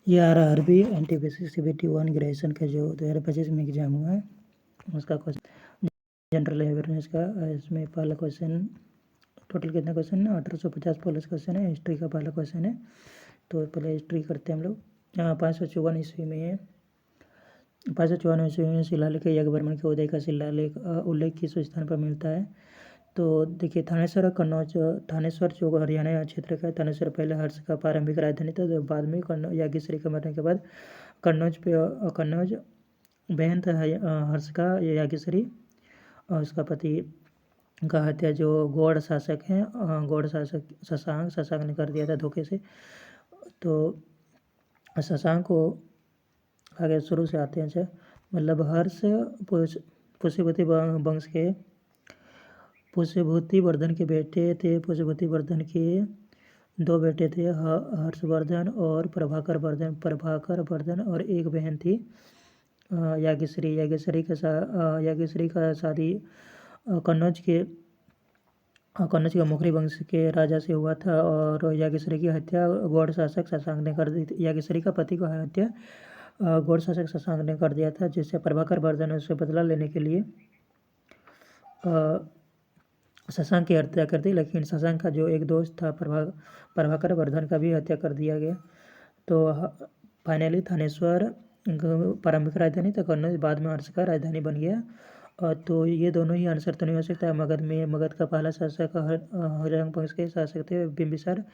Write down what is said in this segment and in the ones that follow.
ये RRB NTPC CBT 1 graduation का जो 2025 में एग्जाम हुआ है उसका क्वेश्चन जनरल अवेयरनेस का। इसमें पहला क्वेश्चन टोटल कितना क्वेश्चन है 1850 प्लस क्वेश्चन है। हिस्ट्री का पहला क्वेश्चन है, तो पहले हिस्ट्री करते हैं हम लोग। 554 ईस्वी में 554 ईस्वी में शिलालेख याज्ञवर्मन के उदय का शिलालेख उल्लेख किस स्थान पर मिलता है? तो देखिए थानेसर और कन्नौज। थानेसर जो हरियाणा क्षेत्र का है, थानेसर पहले हर्ष का प्रारंभिक राजधानी था, तो बाद में याज्ञश्री के मरने के बाद कन्नौज बहन था हर्ष का याज्ञश्री, और उसका पति का हत्या जो गौड़ शासक हैं गौड़ शासक शशांक ने कर दिया था धोखे से। तो शशांक को आगे शुरू से आते हैं। अच्छा, मतलब हर्ष पुष्यभूति वंश के पुष्यभूतिवर्धन के बेटे थे। पुष्यभूतिवर्धन के दो बेटे थे, हर्षवर्धन और प्रभाकर वर्धन, और एक बहन थी याज्ञश्री। याज्ञश्री का शादी कन्नौज के मुखरी वंश के राजा से हुआ था, और याज्ञश्री की हत्या गौड़ शासक शशांक ने कर दी थी। याज्ञश्री का पति का हत्या गौड़ शासक शशांक ने कर दिया था, जिससे प्रभाकर वर्धन ने उससे बदला लेने के लिए शशांक की हत्या कर दी। लेकिन शशांक का जो एक दोस्त था प्रभाकर वर्धन का भी हत्या कर दिया गया। तो फाइनली थानेश्वर प्रारंभिक राजधानी था, कन्नौज बाद में हर्ष का राजधानी बन गया। तो ये दोनों ही आंसर तो नहीं हो सकता। मगध का पहला शासक हरियंक वंश के शासक थे बिंबिसार।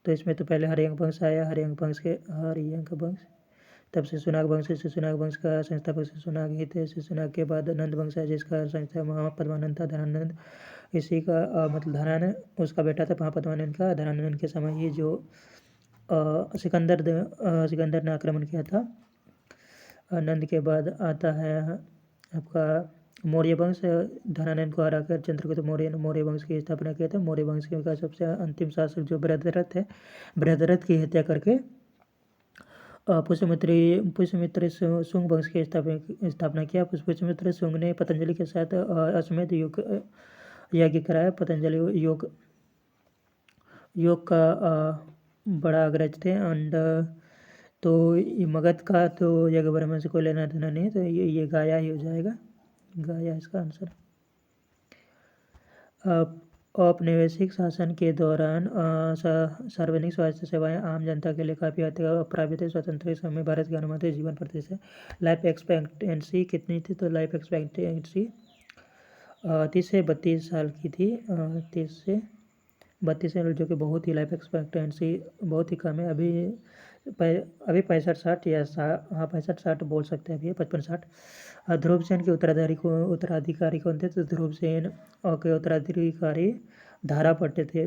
तो इसमें तो पहले हरियंक वंश आया, हरियंक वंश, तब शिशुनाग वंश का संस्थापक शिशुनाग ही थे। शिशुनाग के बाद नंद वंश है, जिसका संस्थापक महापद्मानंद था। धनानंद इसी का मतलब धनानंद उसका बेटा था महापद्मानंद का। धनानंद के समय ही जो सिकंदर ने आक्रमण किया था। नंद के बाद आता है आपका मौर्य वंश। धनानंद को हराकर चंद्रगुप्त मौर्य ने मौर्य वंश की स्थापना किया था। मौर्य वंश का सबसे अंतिम शासक जो बृहद्रथ है, बृहद्रथ की हत्या करके पुष्यमित्र शुंग वंश की स्थापना किया। पुष्यमित्र शुंग ने पतंजलि के साथ अश्वमेध यज्ञ कराया। पतंजलि योग का बड़ा अग्रज थे। एंड तो ये मगध का तो याज्ञवर्मन से कोई लेना देना नहीं, तो ये गाया ही हो जाएगा। गाया इसका आंसर। औपनिवेशिक शासन के दौरान सार्वजनिक स्वास्थ्य सेवाएं आम जनता के लिए काफ़ी हद तक प्राप्त है। स्वतंत्र समय में भारत की अनुमानित जीवन प्रतिशत लाइफ एक्सपेक्टेंसी कितनी थी? तो लाइफ एक्सपेक्टेंसी 30 से 32 साल की थी। 30 से 32 साल, जो कि बहुत ही लाइफ एक्सपेक्टेंसी बहुत ही कम है। अभी 65-60 या 65-60 बोल सकते हैं अभी 55-60। ध्रुव सेन के उत्तराधिकारी कौन थे? तो ध्रुव सेन के उत्तराधिकारी धारापट्ट थे।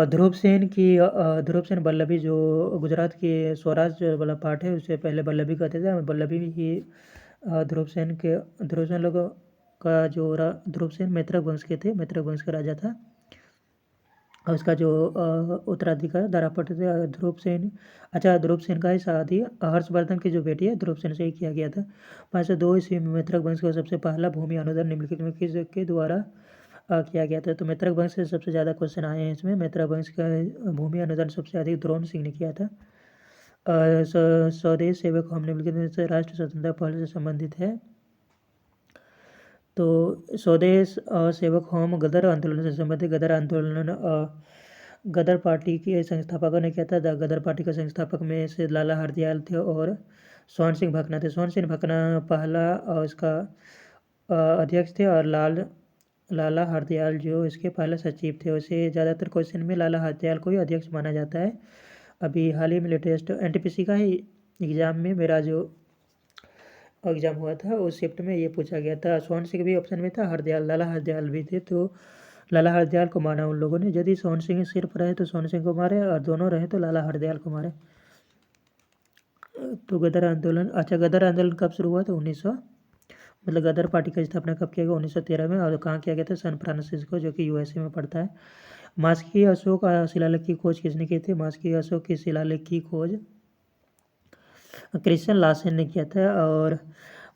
ध्रुव सेन वल्लभी जो गुजरात के स्वराज वाला पार्ट है उसे पहले वल्लभी कहते थे। वल्लभी ही ध्रुव सेन लोगों का जो ध्रुव सेन मैत्रक वंश के थे, मैत्रक वंश का राजा था। और उसका जो उत्तराधिकारी दारापट्ट थे ध्रुव सेन। अच्छा, ध्रुव सेन का ही शादी हर्षवर्धन की जो बेटी है ध्रुव सेन से ही किया गया था। 502 ईस्वी में मैत्रक वंश का सबसे पहला भूमि अनुदान निम्नलिखित में किसके द्वारा किया गया था? तो मैत्रक वंश से सबसे ज़्यादा क्वेश्चन आए हैं इसमें। मैत्रक वंश का भूमि अनुदान सबसे अधिक द्रोण सिंह ने किया था। स्वदेश सेवक होम निम्नलिखित में से राष्ट्र स्वतंत्रता पहल से संबंधित है। तो स्वदेश सेवक होम गदर आंदोलन से संबंधित। गदर आंदोलन गदर पार्टी के संस्थापकों ने किया था। गदर पार्टी के संस्थापक में से लाला हरदयाल थे और स्वर्ण सिंह भकना थे। स्वर्ण सिंह भकना पहला उसका अध्यक्ष थे, और लाला हरदयाल जो इसके पहले सचिव थे। वैसे ज़्यादातर क्वेश्चन में लाला हरदयाल को ही अध्यक्ष माना जाता है। अभी हाल ही में लेटेस्ट NTPC का ही एग्ज़ाम में मेरा जो एग्ज़ाम हुआ था उस शिफ्ट में ये पूछा गया था। स्वर्ण सिंह भी ऑप्शन में था, लाला हरदयाल भी थे। तो लाला हरदयाल को माना उन लोगों ने। यदि स्वर्ण सिंह सिर्फ रहे तो स्वर्ण सिंह को मारे, और दोनों रहे तो लाला हरदयाल को मारे। तो गदर आंदोलन, अच्छा गदर आंदोलन कब शुरू हुआ? तो 1900 मतलब गदर पार्टी का स्थापना कब किया गया? 1913 में। और कहाँ किया गया था? सैन फ्रांसिस्को, जो कि USA में पड़ता है। मास्की अशोक शिलालेख की खोज किसने की थी? मास्की अशोक की शिलालेख की खोज क्रिश्चियन लासेन ने किया था। और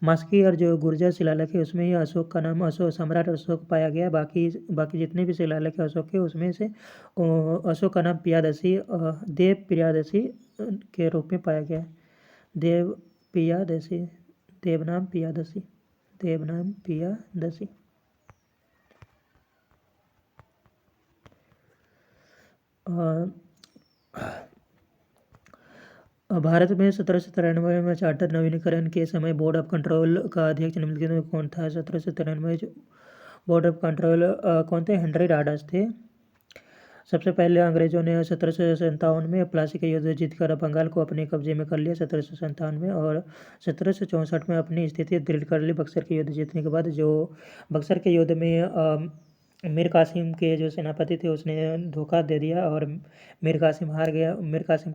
मास्की और जो गुर्जर शिलालेख है उसमें ही अशोक का नाम सम्राट अशोक पाया गया। बाकी जितने भी शिलालेख है अशोक के उसमें से अशोक का नाम देव प्रियादशी के रूप में पाया गया है। देवपियादशी, देवनाम पियादशी, देवनाम पियादशी। भारत में 1793 में चार्टर नवीनीकरण के समय बोर्ड ऑफ कंट्रोल का अध्यक्ष निम्नलिखित में कौन था? 1793 बोर्ड ऑफ कंट्रोल कौन थे? हेनरी डाडस थे। सबसे पहले अंग्रेजों ने 1757 में प्लासी का युद्ध जीतकर बंगाल को अपने कब्जे में कर लिया 1757 में, और 1764 में अपनी स्थिति दृढ़ कर ली बक्सर के युद्ध जीतने के बाद। जो बक्सर के युद्ध में मीर कासिम के जो सेनापति थे उसने धोखा दे दिया और मीर कासिम हार गया। मीर कासिम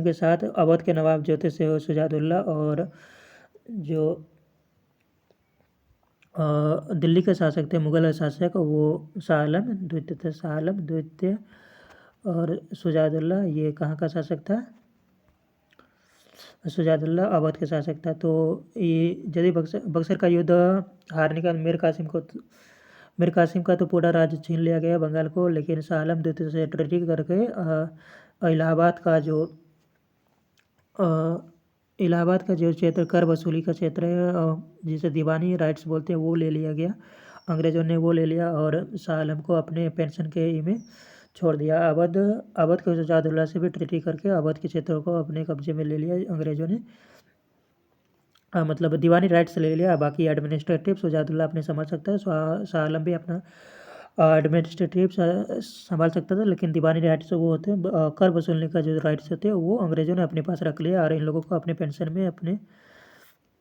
के साथ अवध के नवाब जो थे शुजाउद्दौला और जो दिल्ली के शासक थे, मुगल शासक, वो शाह आलम द्वितीय थे। शाह आलम द्वितीय और शुजाउद्दौला ये कहाँ का शासक था? शुजाउद्दौला अवध के शासक था। तो ये यदि बक्सर का युद्ध हारने का मीर कासिम का तो पूरा राज्य छीन लिया गया बंगाल को, लेकिन शाह आलम द्वितीय से ट्रीटी करके इलाहाबाद का जो क्षेत्र कर वसूली का क्षेत्र है, जिसे दीवानी राइट्स बोलते हैं, वो ले लिया गया। अंग्रेजों ने वो ले लिया और शाह आलम को अपने पेंशन के में छोड़ दिया। अवध के शुजाउद्दौला से भी ट्रीटी करके अवध के क्षेत्रों को अपने कब्जे में ले लिया अंग्रेजों ने। मतलब दीवानी राइट्स ले लिया, बाकी एडमिनिस्ट्रेटिव शुजाउद्दौला अपने संभाल सकता है। शाह आलम भी अपना एडमिनिस्ट्रेटिव संभाल सकता था, लेकिन दीवानी राइट्स वो होते हैं, कर वसूलने का जो राइट्स होते हैं वो अंग्रेजों ने अपने पास रख लिया और इन लोगों को अपने पेंशन में अपने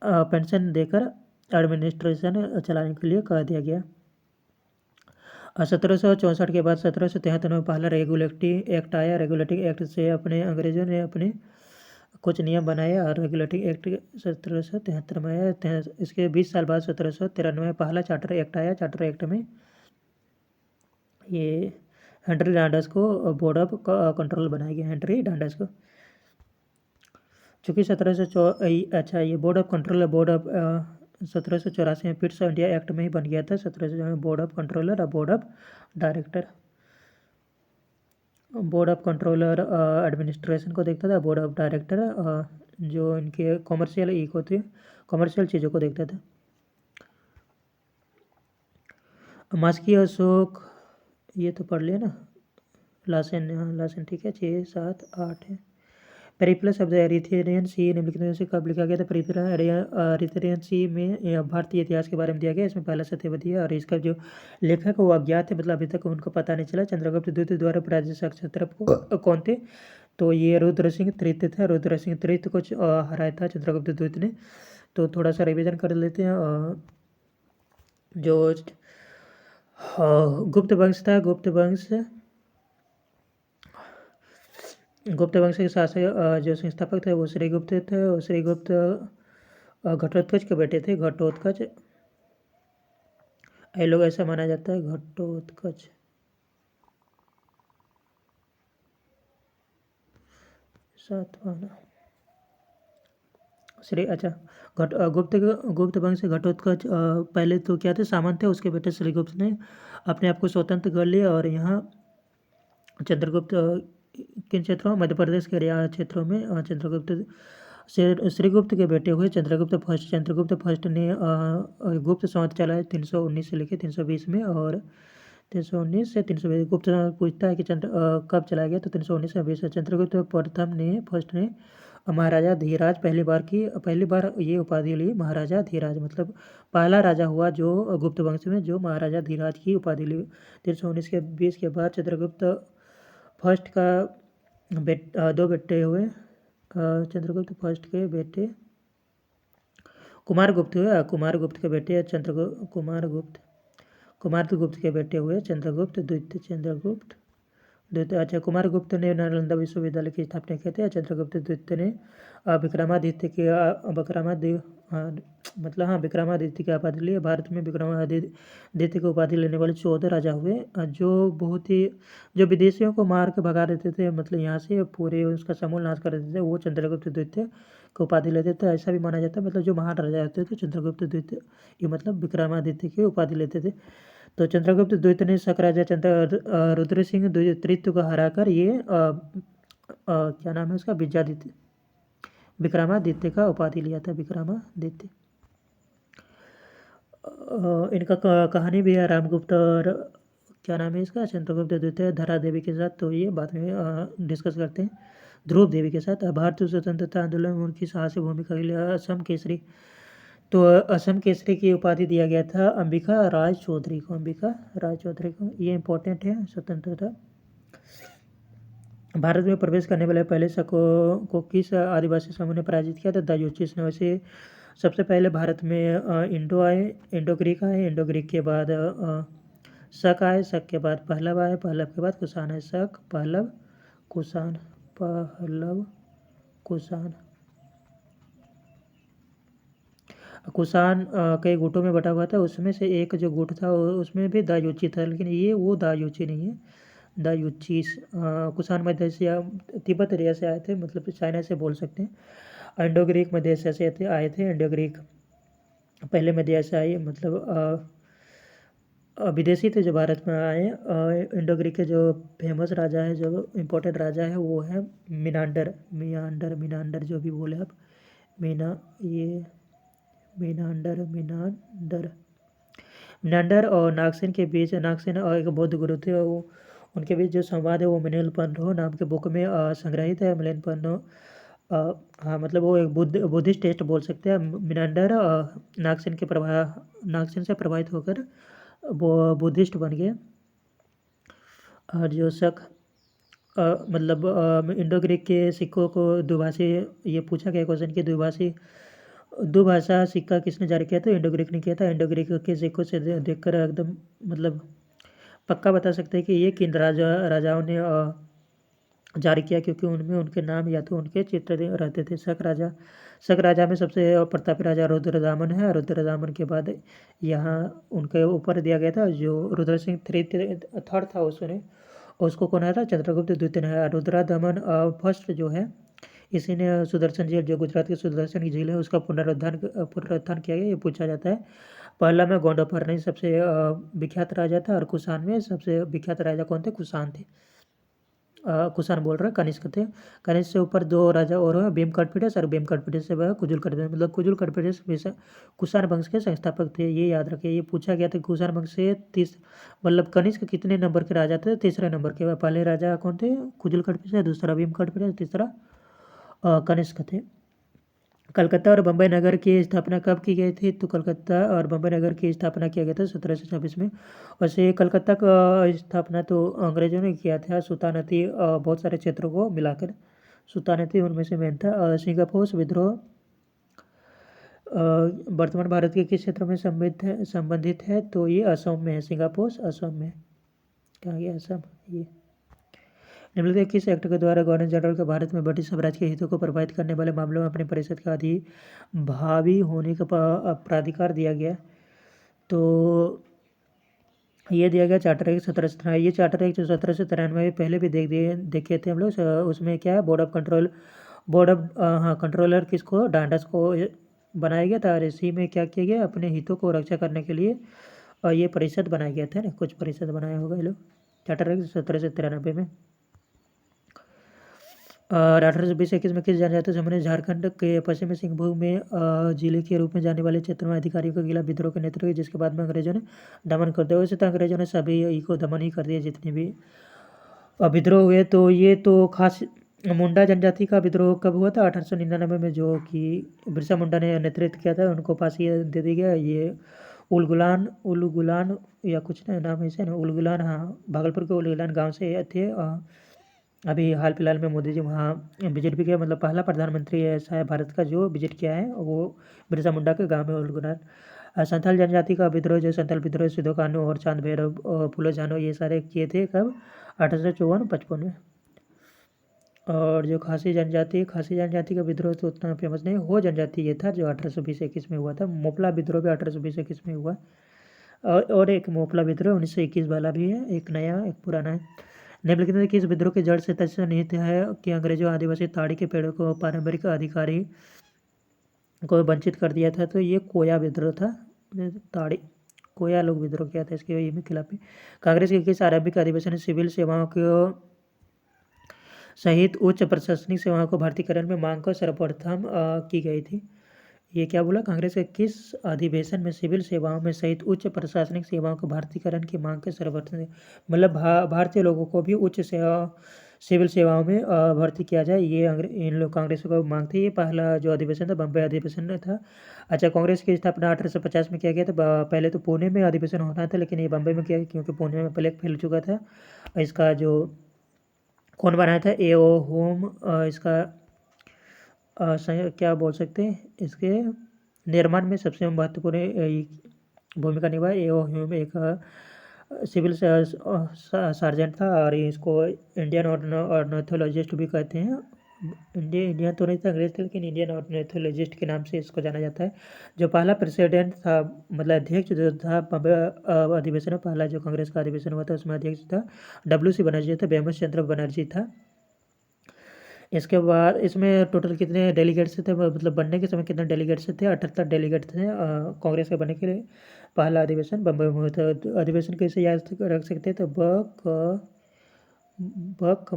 पेंशन देकर एडमिनिस्ट्रेशन चलाने के लिए कह दिया गया। 1764 के बाद 1773 में पहला रेगुलेटिंग एक्ट आया। रेगुलेटिंग एक्ट से अपने अंग्रेजों ने अपने कुछ नियम बनाए और रेगुलेटिंग एक्ट 1773 में आया। इसके 20 साल बाद 1793 में पहला चार्टर एक्ट आया। चार्टर एक्ट में ये हेनरी डांडस को बोर्ड ऑफ कंट्रोल बनाया गया। हेनरी डांडस को, चूँकि ये बोर्ड ऑफ कंट्रोल 1784 में पिट्स इंडिया एक्ट में ही बन गया था। 1700 में बोर्ड ऑफ कंट्रोलर और board of director. Board of controller administration को देखता था, बोर्ड ऑफ डायरेक्टर जो इनके कॉमर्शियल चीज़ों को देखता था। मास्की अशोक ये तो पढ़ लिया ना। लासेन ठीक है, 6, 7, 8 है। पेरिप्लस ऑफ द एरिथ्रेयन सी निम्नलिखित में से कब लिखा गया था? एरिथ्रेयन सी में भारतीय इतिहास के बारे में दिया गया। इसमें पहला सत्यवती है और इसका जो लेखक है वो अज्ञात है, मतलब अभी तक उनको पता नहीं चला। चंद्रगुप्त द्वितीय द्वारा पराजित क्षत्रप कौन थे? तो ये रुद्र सिंह तृतीय था। रुद्र सिंह तृतीय को हराया था चंद्रगुप्त द्वितीय ने। तो थोड़ा सा रिविजन कर लेते हैं। जो गुप्त वंश था, गुप्त वंश के शासक जो संस्थापक थे वो श्रीगुप्त थे। श्रीगुप्त घटोत्कच के बेटे थे। घटोत्कच, ये लोग ऐसा माना जाता है, घटोत्कच। गुप्त वंश से घटोत्कच पहले तो क्या थे? सामंत थे। उसके बेटे श्रीगुप्त ने अपने आप को स्वतंत्र कर लिया और यहाँ चंद्रगुप्त किन क्षेत्रों में? मध्य प्रदेश के क्षेत्रों में श्रीगुप्त के बेटे हुए चंद्रगुप्त फर्स्ट। चंद्रगुप्त फर्स्ट ने गुप्त संवत चलाया 319 से लेकर 320 में, और 319 से 320। गुप्त पूछता है कि कब चला गया? तो 319 से 20। चंद्रगुप्त फर्स्ट ने महाराजा धीराज पहली बार ये उपाधि ली। महाराजा धीराज मतलब पहला राजा हुआ जो गुप्त वंश में जो महाराजा धीराज की उपाधि ली। 319 के 20 के बाद चंद्रगुप्त फर्स्ट का दो बेटे हुए। चंद्रगुप्त फर्स्ट के बेटे कुमारगुप्त हुए। कुमारगुप्त के बेटे कुमारगुप्त के बेटे हुए चंद्रगुप्त द्वितीय। अच्छा, कुमारगुप्त ने नालंदा विश्वविद्यालय की स्थापना की थी। चंद्रगुप्त द्वितीय ने विक्रमादित्य की उपाधि ली। भारत में विक्रमादित्य की उपाधि लेने वाले 14 राजा हुए जो विदेशियों को मार के भगा देते थे, मतलब यहाँ से पूरे उसका समूल नाश कर देते थे, वो चंद्रगुप्त द्वितीय को उपाधि लेते थे। ऐसा भी माना जाता है, मतलब जो महान राजा होते थे चंद्रगुप्त द्वितीय ये मतलब विक्रमादित्य की उपाधि लेते थे। तो चंद्रगुप्त द्वितीय ने शक राजा रुद्र सिंह तृतीय को हराकर ये क्या नाम है उसका, विक्रमादित्य का उपाधि लिया था, विक्रमादित्य। इनका कहानी भी है रामगुप्त और क्या नाम है इसका, चंद्रगुप्त द्वितीय धरा देवी के साथ, तो ये बाद में डिस्कस करते हैं। ध्रुव देवी के साथ। भारतीय स्वतंत्रता आंदोलन में उनकी साहसी भूमिका के लिए असम केसरी, तो असम केसरी की उपाधि दिया गया था अंबिका राज चौधरी को। ये इंपॉर्टेंट है। स्वतंत्रता भारत में प्रवेश करने वाले पहले शकों को किस आदिवासी समूह ने पराजित किया था, दायूचिस ने। वैसे सबसे पहले भारत में इंडो ग्रीक आए, इंडो ग्रीक के बाद शक आए, शक के बाद पहलव आए, पहलव के बाद कुषाण है। शक, पहलव, कुषाण, कुषाण कई गुटों में बटा हुआ था। उसमें से एक जो गुट था उसमें भी दायूची था, लेकिन ये वो दायूची नहीं है, दायूचीस। कुषाण मध्य एशिया, तिब्बत एरिया से आए थे, मतलब चाइना से बोल सकते हैं। इंडो ग्रीक मध्य एशिया से आए थे। इंडो ग्रीक पहले मध्य एशिया आए, मतलब विदेशी थे जो भारत में आए। इंडो ग्रीक के जो फेमस राजा है, जो इम्पोर्टेंट राजा है, वो है मिनांडर जो भी बोले आप, मिनांडर और नागसेन के बीच, नागसेन और एक बौद्ध गुरु थे, वो उनके बीच जो संवाद है वो मिनेलपन्नो नाम के बुक में संग्रहित है। मिनेलपन्नो, हाँ, मतलब वो एक बुद्धिस्ट टेस्ट बोल सकते हैं। मिनांडर नागसेन से प्रभावित होकर वो बुद्धिस्ट बन गए। और जो शक, मतलब इंडो ग्रीक के सिक्कों को दुभाषी, ये पूछा गया क्वेश्चन कि दुभाषा सिक्का किसने जारी किया था, इंडो ग्रीक ने किया था। इंडो ग्रीक के सिक्कों से देखकर एकदम मतलब पक्का बता सकते हैं कि ये किन राजाओं ने जारी किया, क्योंकि उनमें उनके नाम या तो उनके चित्र रहते थे। शक राजा में सबसे प्रतापी राजा रुद्रदामन है। रुद्रदामन के बाद यहाँ उनके ऊपर दिया गया था जो रुद्र सिंह थर्ड था, उसको कौन आया था, चंद्रगुप्त द्वितीय ने। रुद्रदामन फर्स्ट जो है, इसी ने सुदर्शन झील, जो गुजरात की सुदर्शन झील है, उसका पुनरुद्धार किया गया, ये पूछा जाता है। पहला में गोंडोफरनी सबसे विख्यात राजा था, और कुषाण में सबसे विख्यात राजा कौन थे, कुषाण थे। कुषाण बोल रहे हैं, कनिष्क थे। कनिष्क से ऊपर दो राजा और हैं, भीमकटपिडस, और भीमकटपिडस से वह कुजुलकटपिडस, मतलब कुजुलकटपिडस कुषाण वंश के संस्थापक थे, ये याद रखिए। ये पूछा गया था कुषाण वंश से मतलब कनिष्क कितने नंबर के राजा थे, तीसरे नंबर के। पहले राजा कौन थे, कुजुलकटपिडस, दूसरा भीमकटपिडस, तीसरा कनिष्क थे। कलकत्ता और बम्बई नगर की स्थापना कब की गई थी, तो कलकत्ता और बम्बई नगर की स्थापना किया गया था 1726 में। वैसे कलकत्ता का स्थापना तो अंग्रेजों ने किया था, सुल्तानती बहुत सारे क्षेत्रों को मिलाकर, सुल्तानती उनमें से मेन था। सिंगापोर विद्रोह वर्तमान भारत के किस क्षेत्र में संबंधित है, तो ये असम में है। सिंगापोर असम में, कहाँ गया असम, ये। निम्नलिखित किस एक्ट के द्वारा गवर्नर जनरल को भारत में ब्रिटिश साम्राज्य के हितों को प्रभावित करने वाले मामलों में अपनी परिषद का अधिभावी होने का प्राधिकार दिया गया, तो ये दिया गया चार्टर एक्ट 1793। ये चार्टर एक्ट 1793 पहले भी देखे थे हम लोग। उसमें क्या है, कंट्रोलर किसको, डांडस को बनाया गया था, और इसी में क्या किया गया, अपने हितों को रक्षा करने के लिए ये परिषद बनाया गया था ना, कुछ परिषद बनाया होगा ये लोग, चार्टर एक्ट 1793 में। और 1820-21 में किस जनजातीय समूह ने झारखंड के पश्चिमी सिंहभूम में जिले के रूप में जाने वाले क्षेत्र में अधिकारियों के खिलाफ विद्रोह के नेतृत्व किया, जिसके बाद में अंग्रेजों ने दमन कर दिया। वैसे तो अंग्रेजों ने सभी को दमन ही कर दिया, जितने भी विद्रोह हुए। तो ये तो खास मुंडा जनजाति का विद्रोह कब हुआ था, 1899 में, जो कि बिरसा मुंडा ने नेतृत्व किया था, उनको फांसी दे दी गया। ये उलगुलान या कुछ नाम ऐसे ना, उलगुलान, हाँ, भागलपुर के उलगुलान गाँव से थे। अभी हाल फिलहाल में मोदी जी वहाँ विजिट भी किया, मतलब पहला प्रधानमंत्री ऐसा है भारत का जो विजिट किया है, वो बिरसा मुंडा के गांव में उलगुनार। संथाल जनजाति का विद्रोह, जो संथाल विद्रोह, सिद्धो कान्हू और चांद भैरव और फूलो झानो, ये सारे किए थे कब, 1854-55 में। और जो खासी जनजाति का विद्रोह तो उतना फेमस नहीं, हो जनजाति ये था जो 1820-21 में हुआ था। मोपला विद्रोह भी 1820-21 में हुआ। और एक मोपला विद्रोह 1921 वाला भी है, एक नया एक पुराना है। निम्नलिखित में किस विद्रोह की जड़ से तथ्य निहित है कि अंग्रेजों आदिवासी ताड़ी के पेड़ों को पारंपरिक अधिकारी को वंचित कर दिया था, तो ये कोया विद्रोह था। ताड़ी कोया लोग विद्रोह किया था इसके खिलाफ में। कांग्रेस के किस आरंभिक अधिवेशन ने सिविल सेवाओं को सहित उच्च प्रशासनिक सेवाओं को भारतीयकरण में मांग को सर्वप्रथम की गई थी? ये क्या बोला? कांग्रेस के किस अधिवेशन में सिविल सेवाओं में सहित उच्च प्रशासनिक सेवाओं को भारतीयकरण की मांग के सर्वप्रथम, मतलब भारतीय लोगों को भी उच्च सिविल सेवाओं में भर्ती किया जाए, ये इन लोग कांग्रेस को मांग थी। ये पहला जो अधिवेशन था बम्बई अधिवेशन था। अच्छा, कांग्रेस की स्थापना 1850 में किया गया था। पहले तो पुणे में अधिवेशन होना था, लेकिन ये बम्बई में किया क्योंकि पुणे में प्लेग फैल चुका था। इसका जो कौन बनाया था? ए ओ होम, इसका क्या बोल सकते हैं, इसके निर्माण में सबसे महत्वपूर्ण भूमिका निभाई। ए ओ ह्यूम एक सिविल सार्जेंट था और इसको इंडियन ऑर्निथोलॉजिस्ट भी कहते हैं। इंडिया तो नहीं था, अंग्रेज थे, लेकिन इंडियन ऑर्निथोलॉजिस्ट के नाम से इसको जाना जाता है। जो पहला प्रेसिडेंट था, मतलब अध्यक्ष जो था अधिवेशन में, पहला जो कांग्रेस का अधिवेशन हुआ था उसमें अध्यक्ष था WC बनर्जी था, बेमस चंद्र बनर्जी था। इसके बाद इसमें टोटल कितने डेलीगेट्स थे, मतलब बनने के समय कितने डेलीगेट्स थे? 78 डेलीगेट थे कांग्रेस के बनने के लिए। पहला अधिवेशन बम्बई में हुआ था। तो अधिवेशन कैसे याद रख सकते हैं? तो बक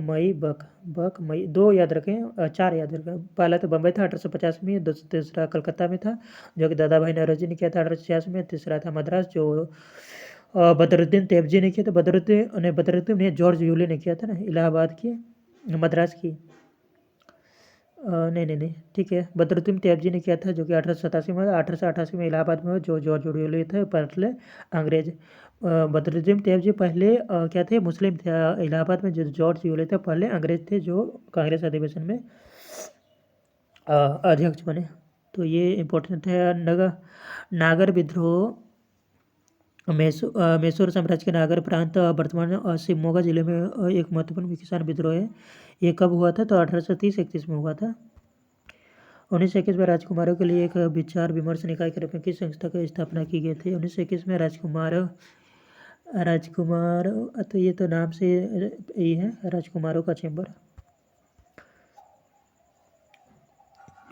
मई 2 याद रखें, 4 याद रखें। पहला तो बम्बई था 1850 में, दूसरा कलकत्ता में था जो कि दादा भाई नौरोजी ने किया था 1886 में। तीसरा था मद्रास जो बदरुद्दीन तेबजी ने किया था। बदरुद्दीन ने जॉर्ज यूले ने किया था ना, इलाहाबाद की, मद्रास की। नहीं, ठीक है, बदरुद्दीन तैयब ने किया था जो कि 1887 में, 1888 में इलाहाबाद में, जो जॉर्ज ओरियोले थे पहले अंग्रेज। बदरुद्दीन तैयब पहले क्या थे? मुस्लिम थे। इलाहाबाद में जो जॉर्ज ओरियोले थे पहले अंग्रेज थे जो कांग्रेस अधिवेशन में अध्यक्ष बने। तो ये इम्पोर्टेंट है। नागर विद्रोह, मैसूर साम्राज्य के नागर प्रांत वर्तमान शिवमोगा जिले में एक महत्वपूर्ण किसान विद्रोह है। ये कब हुआ था? तो 1830-31 में हुआ था। 1921 में राजकुमारों के लिए एक विचार विमर्श निकाय के रूप में किस संस्था की स्थापना की गई थी? 1921 में राजकुमार, तो ये तो नाम से ये है, राजकुमारों का चैम्बर।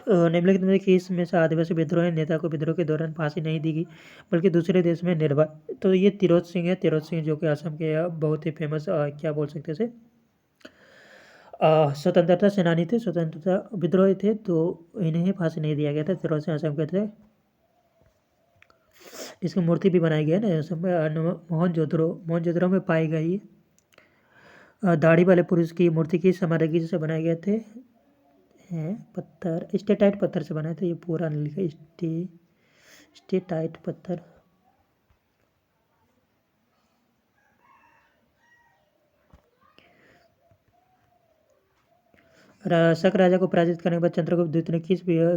निम्नलिखित में किस में से आदिवासी विद्रोह नेता को विद्रोह के दौरान फांसी नहीं दी गई बल्कि दूसरे देश में निर्वाह? तो ये तिरोत सिंह है। तिरोत सिंह जो कि असम के बहुत ही फेमस क्या बोल सकते थे, स्वतंत्रता सेनानी थे, स्वतंत्रता विद्रोही थे, तो इन्हें फांसी नहीं दिया गया था। तिरोत सिंह असम के थे। इसकी मूर्ति भी बनाई गई है ना असम में, मोहनजोदड़ो में पाई गई दाढ़ी वाले पुरुष की मूर्ति की समाधि से बनाए गए थे। हैं पत्थर, स्टेटाइट पत्थर से बनाए थे। ये पूरा नहीं लिखा, स्टेटाइट पत्थर। शक राजा को पराजित करने के बाद चंद्रगुप्त द्वितीय ने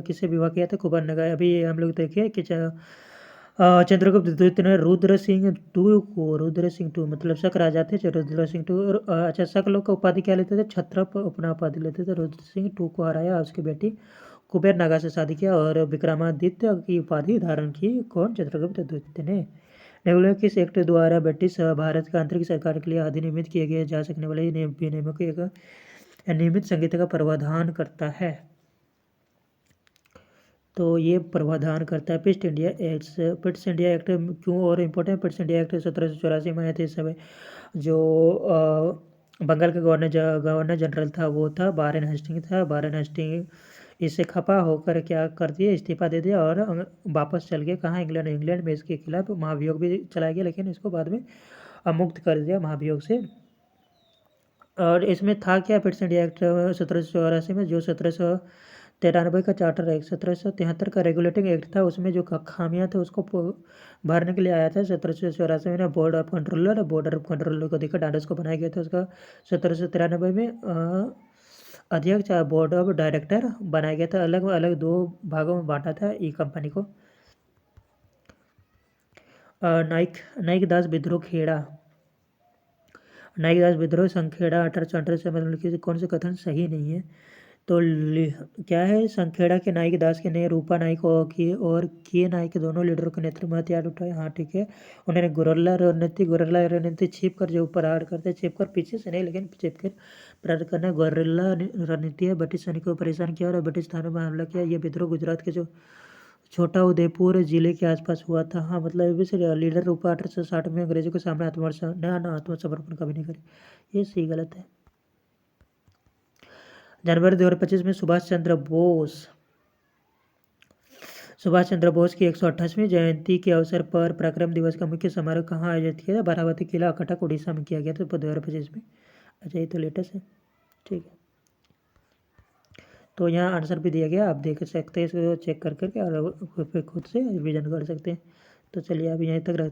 किससे विवाह किया था? कुंवर नगाय। अभी हम लोग देखिए कि चंद्रगुप्त द्वितीय ने रुद्र सिंह टू मतलब शक राजा थे रुद्र सिंह टू। अच्छा, शक लोग का उपाधि क्या लेते थे? छत्रप अपना उपाधि लेते थे। रुद्र सिंह टू को हराया, उसकी बेटी कुबेर नागा से शादी किया और विक्रमादित्य की उपाधि धारण की। कौन? चंद्रगुप्त द्वितीय ने। निम्नलिखित किस एक्ट द्वारा ब्रिटिश भारत का आंतरिक सरकार के लिए अधिनियमित किए गए जा सकने वाले विनियमों के एक नियमित संहिता का प्रावधान करता है? तो ये प्रावधान करता है पिट्स इंडिया एक्ट। क्यों और इम्पोर्टेंट? पिट्स इंडिया एक्ट 1784 में आए थे। इस समय जो बंगाल का गवर्नर जनरल था वो था बारेन हेस्टिंग था। बारेन हेस्टिंग इससे खपा होकर क्या कर दिए? इस्तीफा दे दिया और वापस चल गए कहाँ? इंग्लैंड में इसके खिलाफ महाभियोग भी चलाया गया, लेकिन इसको बाद में मुक्त कर दिया महाभियोग से। और इसमें था क्या पिट्स इंडिया एक्ट 1784 में? जो 1793 का चार्टर एक्ट, 1773 का रेगुलेटिंग एक्ट था, उसमें जो खामियां थे उसको भरने के लिए आया था। 1784 में बॉर्डर ऑफ कंट्रोलर को देखकर डांडस को बनाया गया था उसका। 1793 में अध्यक्ष बोर्ड ऑफ डायरेक्टर बनाया गया था। अलग अलग 2 भागों में बांटा था ई कंपनी को। नाइक दास विद्रोह खेड़ा, नाइक दास विद्रोह संखेड़ा 1848 से, मतलब कौन से कथन सही नहीं है? तो क्या है? संखेड़ा के नाइक दास के ने रूपा नाइक और के नाइक दोनों लीडरों के नेतृत्व में हथियार उठाए। हाँ ठीक है। उन्होंने गुर्रिल्ला रणनीति छिप कर जो प्रहार करते, छिप कर पीछे से नहीं लेकिन छिप कर प्रहार करना गुर्रिल्ला रणनीति है। ब्रिटिश सैनिकों को परेशान किया और ब्रिटिश थानों में हमला किया। ये विद्रोह गुजरात के जो छोटा उदयपुर जिले के आसपास हुआ था। हाँ मतलब भी सही। लीडर रूपा 1860 में अंग्रेजों के सामने आत्मसमर्पण कभी नहीं करे, ये सही गलत है। जनवरी 2025 में सुभाष चंद्र बोस की 128वीं जयंती के अवसर पर पराक्रम दिवस का मुख्य समारोह कहाँ आयोजित किया था? बारावती किला कटक उड़ीसा में किया गया था 2025 में। अच्छा ये तो लेटेस्ट है, ठीक है। तो यहाँ आंसर भी दिया गया, आप देख सकते हैं, इसको चेक कर करके और खुद से रिवीजन कर सकते हैं। तो चलिए अब यहीं तक रखते हैं।